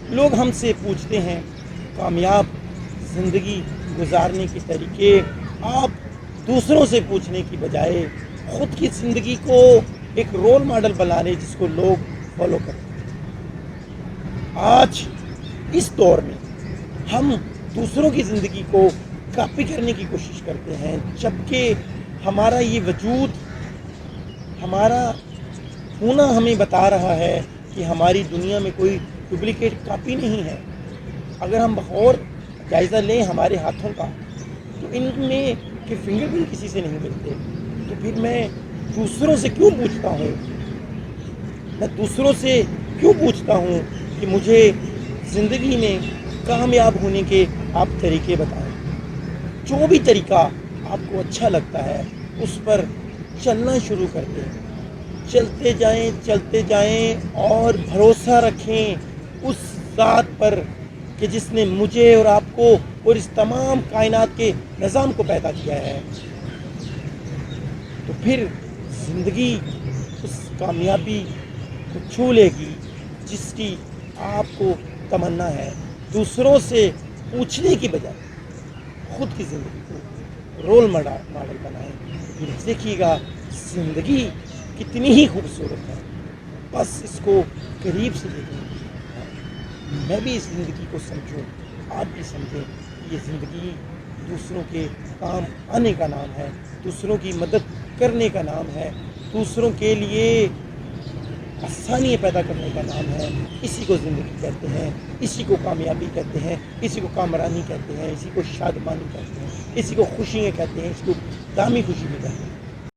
لوگ ہم سے پوچھتے ہیں کامیاب زندگی گزارنے کے طریقے، آپ دوسروں سے پوچھنے کی بجائے خود کی زندگی کو ایک رول ماڈل بنا لیں جس کو لوگ فالو کریں۔ آج اس دور میں ہم دوسروں کی زندگی کو کاپی کرنے کی کوشش کرتے ہیں، جبکہ ہمارا یہ وجود، ہمارا ہونا ہمیں بتا رہا ہے کہ ہماری دنیا میں کوئی ڈپلیکیٹ کاپی نہیں ہے۔ اگر ہم بغور جائزہ لیں ہمارے ہاتھوں کا تو ان میں کہ فنگر پرنٹ کسی سے نہیں ملتے، تو پھر میں دوسروں سے کیوں پوچھتا ہوں؟ میں دوسروں سے کیوں پوچھتا ہوں کہ مجھے زندگی میں کامیاب ہونے کے آپ طریقے بتائیں؟ جو بھی طریقہ آپ کو اچھا لگتا ہے اس پر چلنا شروع کر دیں، چلتے جائیں اور بھروسہ رکھیں اس ذات پر کہ جس نے مجھے اور آپ کو اور اس تمام کائنات کے نظام کو پیدا کیا ہے۔ تو پھر زندگی اس کامیابی کو چھو لے گی جس کی آپ کو تمنا ہے۔ دوسروں سے پوچھنے کی بجائے خود کی زندگی کو رول ماڈل بنائیں، پھر دیکھیے گا زندگی کتنی ہی خوبصورت ہے۔ بس اس کو قریب سے دیکھیں، میں بھی اس زندگی کو سمجھوں، آپ بھی سمجھیں کہ یہ زندگی دوسروں کے کام آنے کا نام ہے، دوسروں کی مدد کرنے کا نام ہے، دوسروں کے لیے آسانیاں پیدا کرنے کا نام ہے۔ اسی کو زندگی کہتے ہیں، اسی کو کامیابی کہتے ہیں، اسی کو کامرانی کہتے ہیں، اسی کو شادمانی کہتے ہیں، اسی کو خوشیاں کہتے ہیں، اسی کو دامی خوشی بھی کہتے ہیں۔